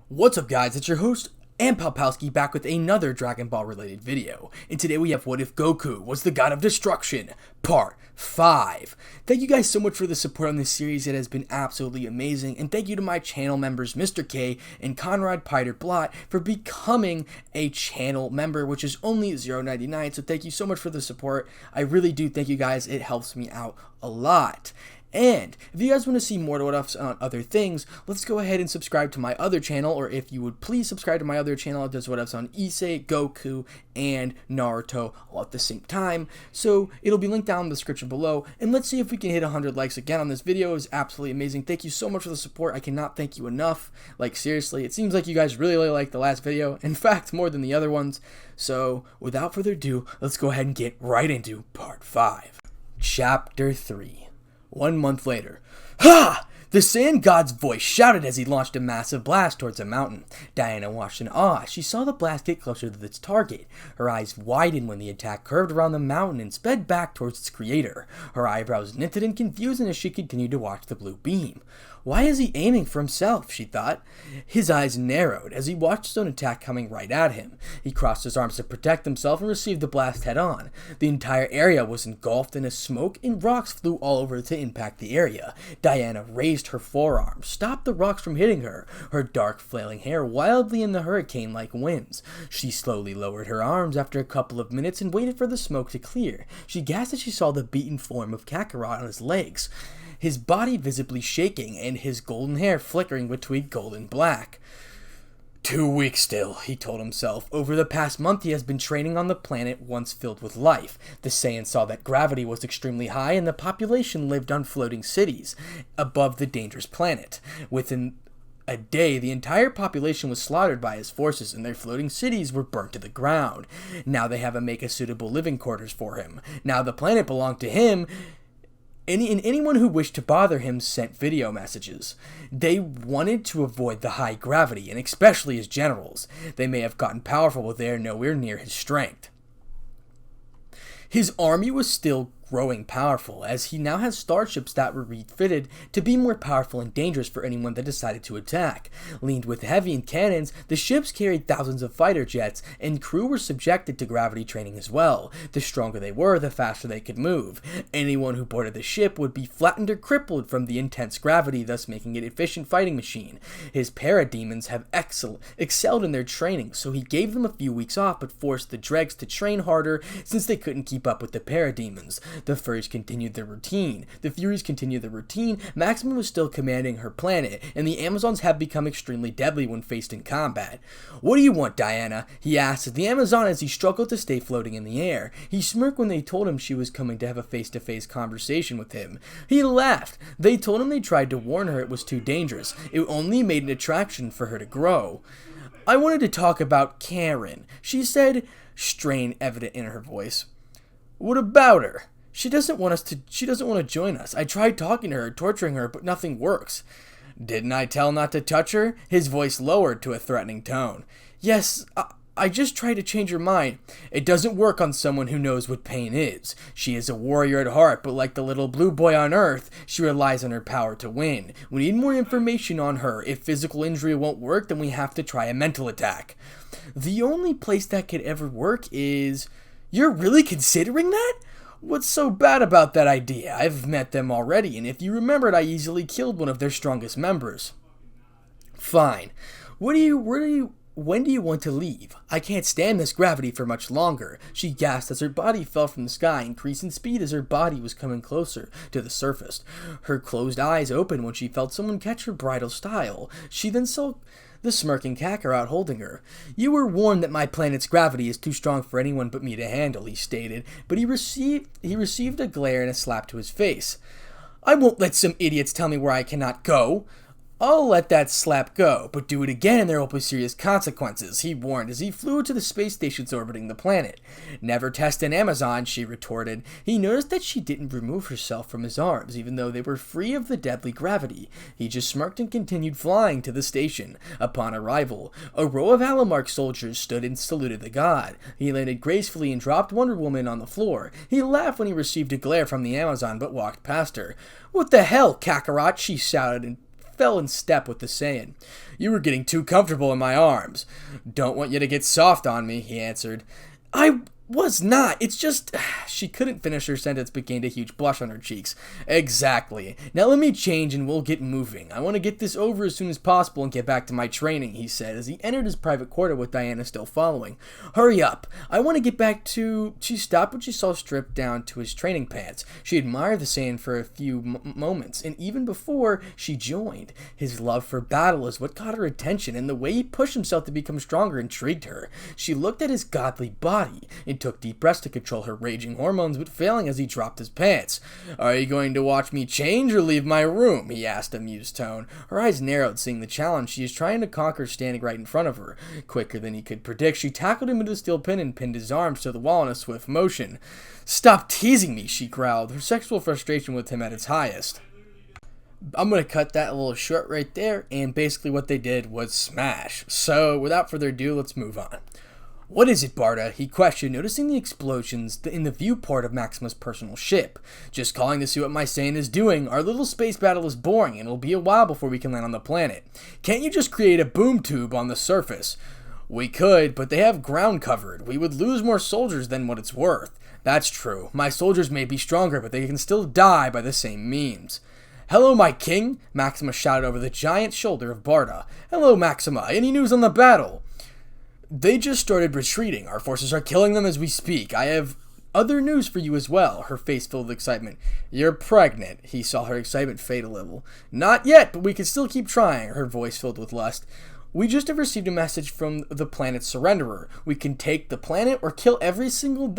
What's up guys, it's your host and Palpowski back with another Dragon Ball related video. And today we have What If Goku Was the God of Destruction, Part 5. Thank you guys so much for the support on this series, it has been absolutely amazing. And thank you to my channel members Mr. K and Conrad Piter Blott for becoming a channel member, which is only $0.99. So thank you so much for the support, I really do thank you guys, it helps me out a lot. And if you guys want to see more What Ifs on other things, let's go ahead and subscribe to my other channel, or if you would please subscribe to my other channel, it does What Ifs on Issei, Goku, and Naruto all at the same time. So it'll be linked down in the description below, and let's see if we can hit 100 likes again on this video. It was absolutely amazing. Thank you so much for the support. I cannot thank you enough. Like seriously, it seems like you guys really liked the last video. In fact, more than the other ones. So without further ado, let's go ahead and get right into Part 5. Chapter 3. 1 month later. Ha! The Sand God's voice shouted as he launched a massive blast towards a mountain. Diana watched in awe as she saw the blast get closer to its target. Her eyes widened when the attack curved around the mountain and sped back towards its creator. Her eyebrows knitted in confusion as she continued to watch the blue beam. Why is he aiming for himself, she thought. His eyes narrowed as he watched his own attack coming right at him. He crossed his arms to protect himself and received the blast head-on. The entire area was engulfed in a smoke and rocks flew all over to impact the area. Diana raised her forearm, stopped the rocks from hitting her, her dark flailing hair wildly in the hurricane-like winds. She slowly lowered her arms after a couple of minutes and waited for the smoke to clear. She gasped as she saw the beaten form of Kakarot on his legs, his body visibly shaking and his golden hair flickering between gold and black. 2 weeks still, he told himself. Over the past month he has been training on the planet once filled with life. The Saiyans saw that gravity was extremely high and the population lived on floating cities above the dangerous planet. Within a day, the entire population was slaughtered by his forces and their floating cities were burnt to the ground. Now they have to make a suitable living quarters for him. Now the planet belonged to him. Anyone who wished to bother him sent video messages. They wanted to avoid the high gravity, and especially his generals. They may have gotten powerful, but they are nowhere near his strength. His army was still growing powerful, as he now has starships that were refitted to be more powerful and dangerous for anyone that decided to attack. Leaned with heavy cannons, the ships carried thousands of fighter jets, and crew were subjected to gravity training as well. The stronger they were, the faster they could move. Anyone who boarded the ship would be flattened or crippled from the intense gravity, thus making it an efficient fighting machine. His parademons have excelled in their training, so he gave them a few weeks off but forced the dregs to train harder since they couldn't keep up with the parademons. The Furies continued their routine. Maxima was still commanding her planet, and the Amazons have become extremely deadly when faced in combat. What do you want, Diana? He asked the Amazon as he struggled to stay floating in the air. He smirked when they told him she was coming to have a face-to-face conversation with him. He laughed. They told him they tried to warn her it was too dangerous. It only made an attraction for her to grow. I wanted to talk about Karen, she said, strain evident in her voice. What about her? She doesn't want to join us. I tried talking to her, torturing her, but nothing works. Didn't I tell not to touch her? His voice lowered to a threatening tone. Yes, I just tried to change her mind. It doesn't work on someone who knows what pain is. She is a warrior at heart, but like the little blue boy on Earth, she relies on her power to win. We need more information on her. If physical injury won't work, then we have to try a mental attack. The only place that could ever work is... You're really considering that? What's so bad about that idea? I've met them already, and if you remembered, I easily killed one of their strongest members. Fine. When do you want to leave? I can't stand this gravity for much longer. She gasped as her body fell from the sky, increasing speed as her body was coming closer to the surface. Her closed eyes opened when she felt someone catch her bridal style. She then saw the smirking Kakarot holding her. You were warned that my planet's gravity is too strong for anyone but me to handle, he stated, but he received a glare and a slap to his face. I won't let some idiots tell me where I cannot go. I'll let that slap go, but do it again and there will be serious consequences, he warned as he flew to the space stations orbiting the planet. Never test an Amazon, she retorted. He noticed that she didn't remove herself from his arms, even though they were free of the deadly gravity. He just smirked and continued flying to the station. Upon arrival, a row of Alamark soldiers stood and saluted the god. He landed gracefully and dropped Wonder Woman on the floor. He laughed when he received a glare from the Amazon, but walked past her. What the hell, Kakarot? She shouted fell in step with the Saiyan. "You were getting too comfortable in my arms." "Don't want you to get soft on me," he answered. "I was not. It's just..." She couldn't finish her sentence but gained a huge blush on her cheeks. "Exactly. Now let me change and we'll get moving. I want to get this over as soon as possible and get back to my training," he said as he entered his private quarter with Diana still following. "Hurry up. I want to get back to..." She stopped when she saw stripped down to his training pants. She admired the Saiyan for a few moments, and even before she joined, his love for battle is what caught her attention, and the way he pushed himself to become stronger intrigued her. She looked at his godly body and took deep breaths to control her raging hormones, but failing as he dropped his pants. "Are you going to watch me change or leave my room?" he asked, amused tone. Her eyes narrowed, seeing the challenge she is trying to conquer standing right in front of her. Quicker than he could predict, she tackled him into the steel pin and pinned his arms to the wall in a swift motion. "Stop teasing me," she growled, her sexual frustration with him at its highest. I'm going to cut that a little short right there, and basically what they did was smash. So, without further ado, let's move on. "What is it, Barda?" he questioned, noticing the explosions in the viewport of Maxima's personal ship. "Just calling to see what my Saiyan is doing. Our little space battle is boring, and it'll be a while before we can land on the planet. Can't you just create a boom tube on the surface?" "We could, but they have ground covered. We would lose more soldiers than what it's worth." "That's true. My soldiers may be stronger, but they can still die by the same means." "Hello, my king," Maxima shouted over the giant shoulder of Barda. "Hello, Maxima. Any news on the battle?" "They just started retreating. Our forces are killing them as we speak. I have other news for you as well," her face filled with excitement. "You're pregnant." He saw her excitement fade a little. "Not yet, but we can still keep trying," her voice filled with lust. "We just have received a message from the planet's surrenderer. We can take the planet or kill every single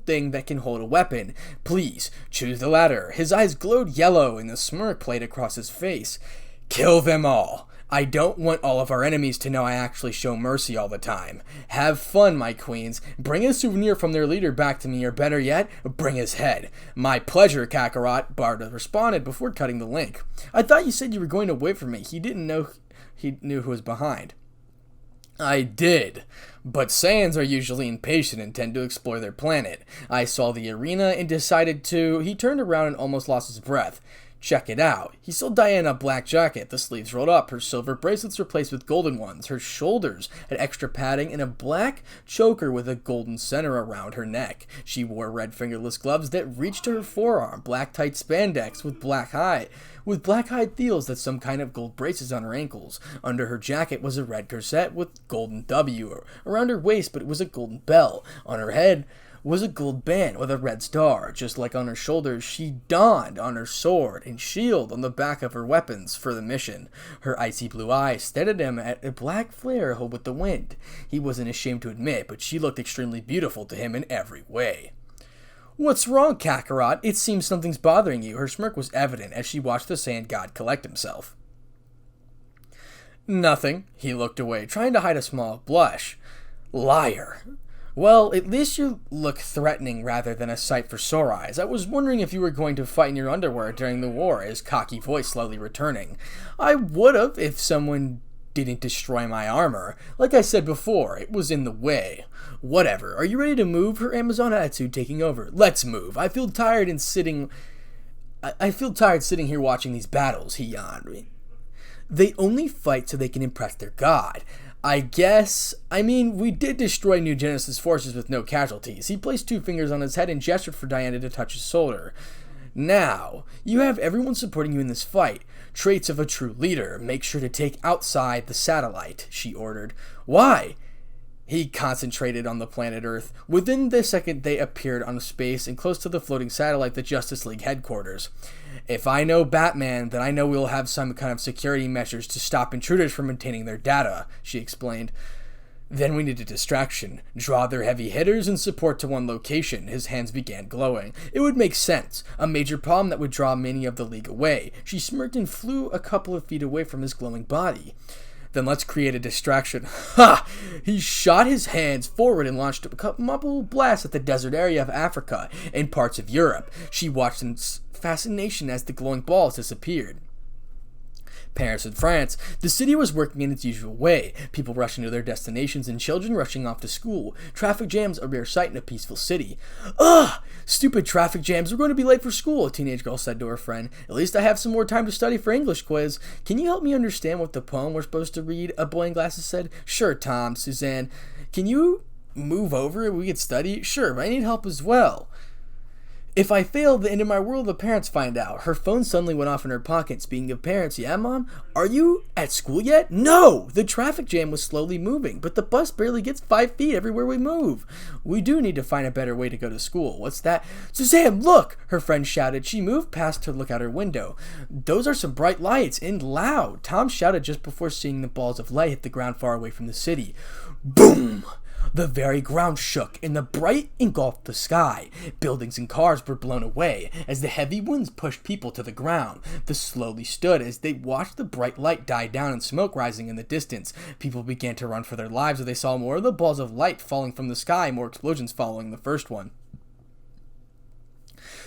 thing that can hold a weapon. Please, choose the latter." His eyes glowed yellow and the smirk played across his face. "Kill them all. I don't want all of our enemies to know I actually show mercy all the time. Have fun, my queens. Bring a souvenir from their leader back to me, or better yet, bring his head." "My pleasure, Kakarot," Barda responded before cutting the link. "I thought you said you were going to wait for me." He knew who was behind. "I did, but Saiyans are usually impatient and tend to explore their planet. I saw the arena and decided to..." He turned around and almost lost his breath. "Check it out." He sold Diana a black jacket, the sleeves rolled up, her silver bracelets replaced with golden ones, her shoulders had extra padding, and a black choker with a golden center around her neck. She wore red fingerless gloves that reached to her forearm, black tight spandex with black hide heels that some kind of gold braces on her ankles. Under her jacket was a red corset with golden W around her waist, but it was a golden belt. On her head was a gold band with a red star. Just like on her shoulders, she donned on her sword and shield on the back of her weapons for the mission. Her icy blue eyes stared at him at a black flare with the wind. He wasn't ashamed to admit, but she looked extremely beautiful to him in every way. "What's wrong, Kakarot? It seems something's bothering you." Her smirk was evident as she watched the Saiyan god collect himself. "Nothing." He looked away, trying to hide a small blush. "Liar. Well, at least you look threatening rather than a sight for sore eyes. I was wondering if you were going to fight in your underwear during the war," his cocky voice slowly returning. "I would've if someone didn't destroy my armor. Like I said before, it was in the way." "Whatever. Are you ready to move?" Her Amazon attitude taking over. "Let's move. I feel tired sitting here watching these battles," he yawned. "They only fight so they can impress their god. I mean, we did destroy New Genesis forces with no casualties." He placed 2 fingers on his head and gestured for Diana to touch his shoulder. "Now, you have everyone supporting you in this fight. Traits of a true leader. Make sure to take outside the satellite," she ordered. "Why?" He concentrated on the planet Earth. Within the second, they appeared on space and close to the floating satellite, the Justice League headquarters. "If I know Batman, then I know we'll have some kind of security measures to stop intruders from obtaining their data," she explained. "Then we need a distraction. Draw their heavy hitters and support to one location." His hands began glowing. "It would make sense. A major problem that would draw many of the League away." She smirked and flew a couple of feet away from his glowing body. "Then let's create a distraction." Ha! He shot his hands forward and launched a couple blasts at the desert area of Africa and parts of Europe. She watched in fascination as the glowing balls disappeared. Paris and France. The city was working in its usual way, people rushing to their destinations and children rushing off to school. Traffic jams, a rare sight in a peaceful city. Ugh! Stupid traffic jams, we're going to be late for school, a teenage girl said to her friend. At least I have some more time to study for English quiz. Can you help me understand what the poem we're supposed to read? A boy in glasses said. Sure, Tom. Suzanne, can you move over? We could study? Sure, but I need help as well. If I fail, the end of my world, the parents find out. Her phone suddenly went off in her pocket. Speaking of parents, yeah, Mom? Are you at school yet? No! The traffic jam was slowly moving, but the bus barely gets 5 feet everywhere we move. We do need to find a better way to go to school. What's that? Suzanne, look! Her friend shouted. She moved past to look out her window. Those are some bright lights, and loud. Tom shouted just before seeing the balls of light hit the ground far away from the city. Boom! The very ground shook, and the bright engulfed the sky. Buildings and cars were blown away as the heavy winds pushed people to the ground. They slowly stood as they watched the bright light die down and smoke rising in the distance. People began to run for their lives as they saw more of the balls of light falling from the sky, more explosions following the first one.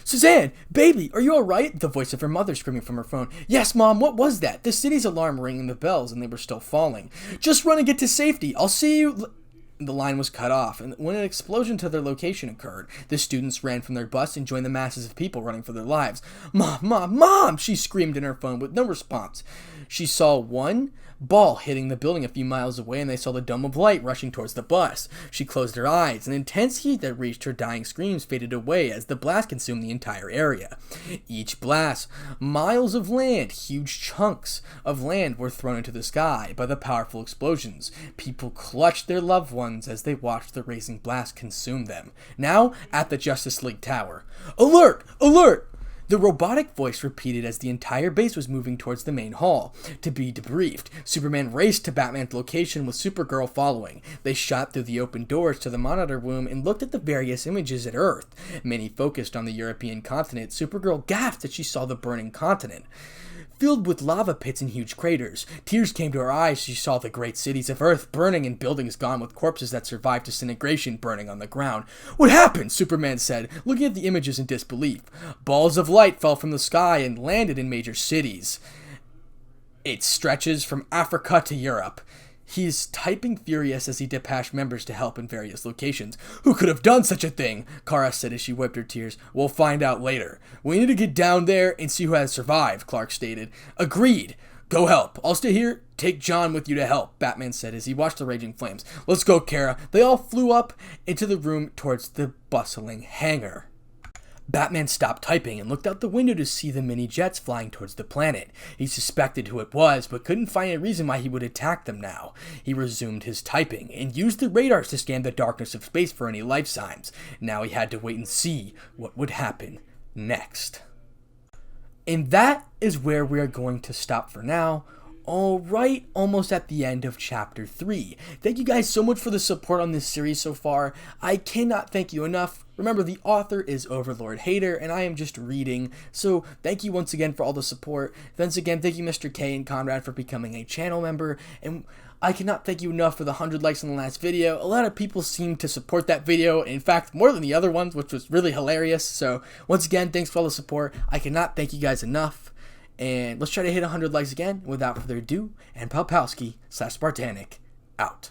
Suzanne, baby, are you all right? The voice of her mother screaming from her phone. Yes, Mom, what was that? The city's alarm ringing the bells, and they were still falling. Just run and get to safety. I'll see you... The line was cut off, and when an explosion to their location occurred, the students ran from their bus and joined the masses of people running for their lives. Mom, Mom, Mom! She screamed in her phone with no response. She saw one ball hitting the building a few miles away, and they saw the dome of light rushing towards the bus. She closed her eyes. An intense heat that reached her dying screams faded away as the blast consumed the entire area. Each blast, miles of land, huge chunks of land were thrown into the sky by the powerful explosions. People clutched their loved ones as they watched the racing blast consume them. Now, at the Justice League Tower. Alert! Alert! The robotic voice repeated as the entire base was moving towards the main hall. To be debriefed, Superman raced to Batman's location with Supergirl following. They shot through the open doors to the monitor room and looked at the various images at Earth. Many focused on the European continent. Supergirl gasped as she saw the burning continent, filled with lava pits and huge craters. Tears came to her eyes as she saw the great cities of Earth burning and buildings gone with corpses that survived disintegration burning on the ground. What happened? Superman said, looking at the images in disbelief. Balls of light fell from the sky and landed in major cities. It stretches from Africa to Europe. He's typing furious as he dispatched members to help in various locations. Who could have done such a thing? Kara said as she wiped her tears. We'll find out later. We need to get down there and see who has survived, Clark stated. Agreed. Go help. I'll stay here. Take John with you to help, Batman said as he watched the raging flames. Let's go, Kara. They all flew up into the room towards the bustling hangar. Batman stopped typing and looked out the window to see the mini jets flying towards the planet. He suspected who it was, but couldn't find a reason why he would attack them now. He resumed his typing and used the radars to scan the darkness of space for any life signs. Now he had to wait and see what would happen next. And that is where we are going to stop for now. Alright, almost at the end of Chapter 3. Thank you guys so much for the support on this series so far. I cannot thank you enough. Remember, the author is OverLord Hater, and I am just reading. So, thank you once again for all the support. Once again, thank you Mr. K and Conrad for becoming a channel member. And I cannot thank you enough for the 100 likes on the last video. A lot of people seem to support that video. In fact, more than the other ones, which was really hilarious. So, once again, thanks for all the support. I cannot thank you guys enough. And let's try to hit 100 likes again. Without further ado, and Palpowski / Spartanic out.